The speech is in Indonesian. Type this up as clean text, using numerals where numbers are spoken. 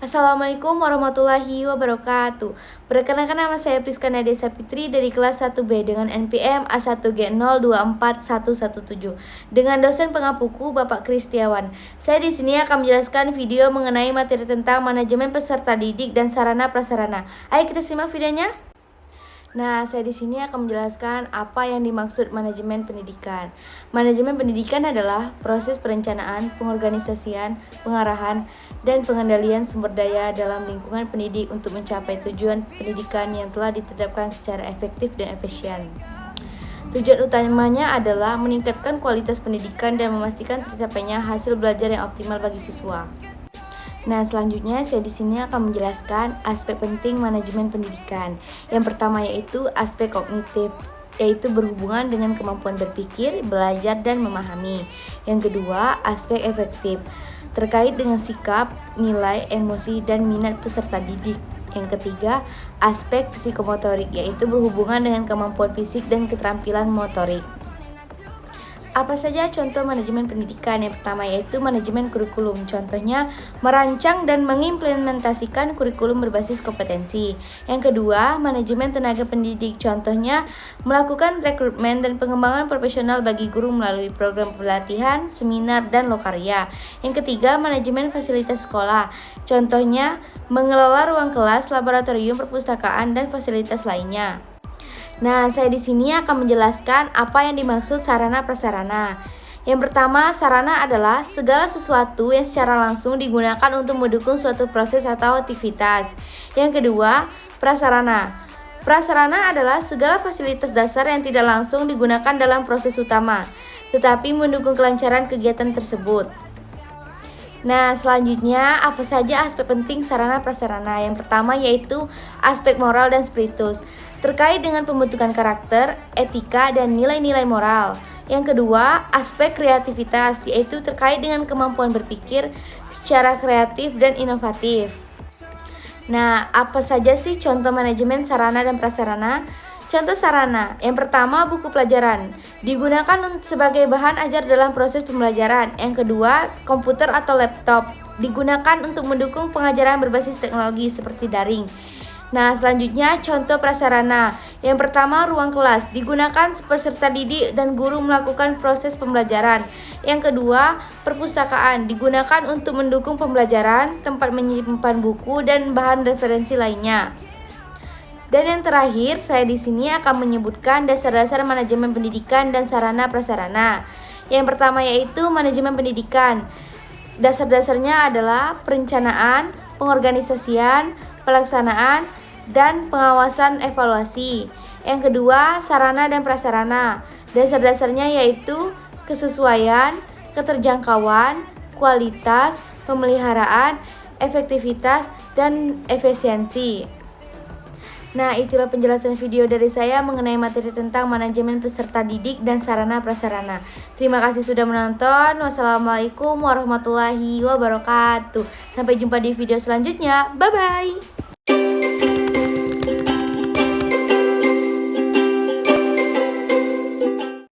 Assalamualaikum warahmatullahi wabarakatuh. Perkenalkan, nama saya Priska Nadia Sapitri dari kelas 1B dengan NPM A1G024117 dengan dosen pengapuku Bapak Kristiawan. Saya di sini akan menjelaskan video mengenai materi tentang manajemen peserta didik dan sarana prasarana. Ayo kita simak videonya. Nah, saya di sini akan menjelaskan apa yang dimaksud manajemen pendidikan. Manajemen pendidikan adalah proses perencanaan, pengorganisasian, pengarahan, dan pengendalian sumber daya dalam lingkungan pendidik untuk mencapai tujuan pendidikan yang telah ditetapkan secara efektif dan efisien. Tujuan utamanya adalah meningkatkan kualitas pendidikan dan memastikan tercapainya hasil belajar yang optimal bagi siswa. Nah, selanjutnya saya di sini akan menjelaskan aspek penting manajemen pendidikan. Yang pertama yaitu aspek kognitif, yaitu berhubungan dengan kemampuan berpikir, belajar, dan memahami. Yang kedua, aspek efektif, terkait dengan sikap, nilai, emosi, dan minat peserta didik. Yang ketiga, aspek psikomotorik, yaitu berhubungan dengan kemampuan fisik dan keterampilan motorik. Apa saja contoh manajemen pendidikan? Yang pertama yaitu manajemen kurikulum. Contohnya merancang dan mengimplementasikan kurikulum berbasis kompetensi. Yang kedua, manajemen tenaga pendidik. Contohnya melakukan rekrutmen dan pengembangan profesional bagi guru melalui program pelatihan, seminar, dan lokarya. Yang ketiga, manajemen fasilitas sekolah. Contohnya mengelola ruang kelas, laboratorium, perpustakaan, dan fasilitas lainnya. Nah, saya di sini akan menjelaskan apa yang dimaksud sarana prasarana. Yang pertama, sarana adalah segala sesuatu yang secara langsung digunakan untuk mendukung suatu proses atau aktivitas. Yang kedua, prasarana. Prasarana adalah segala fasilitas dasar yang tidak langsung digunakan dalam proses utama, tetapi mendukung kelancaran kegiatan tersebut. Nah, selanjutnya apa saja aspek penting sarana prasarana? Yang pertama yaitu aspek moral dan spiritus, terkait dengan pembentukan karakter, etika, dan nilai-nilai moral. Yang kedua, aspek kreativitas, yaitu terkait dengan kemampuan berpikir secara kreatif dan inovatif. Nah, apa saja sih contoh manajemen sarana dan prasarana? Contoh sarana, yang pertama buku pelajaran, digunakan sebagai bahan ajar dalam proses pembelajaran. Yang kedua, komputer atau laptop, digunakan untuk mendukung pengajaran berbasis teknologi seperti daring. Nah, selanjutnya contoh prasarana. Yang pertama, ruang kelas, digunakan peserta didik dan guru melakukan proses pembelajaran. Yang kedua, perpustakaan, digunakan untuk mendukung pembelajaran, tempat menyimpan buku dan bahan referensi lainnya. Dan yang terakhir, saya di sini akan menyebutkan dasar-dasar manajemen pendidikan dan sarana prasarana. Yang pertama yaitu manajemen pendidikan. Dasar-dasarnya adalah perencanaan, pengorganisasian, pelaksanaan, dan pengawasan evaluasi. Yang kedua, sarana dan prasarana. Dasar-dasarnya yaitu kesesuaian, keterjangkauan, kualitas, pemeliharaan, efektivitas, dan efisiensi. Nah, itulah penjelasan video dari saya mengenai materi tentang manajemen peserta didik dan sarana prasarana. Terima kasih sudah menonton. Wassalamualaikum warahmatullahi wabarakatuh. Sampai jumpa di video selanjutnya. Bye-bye.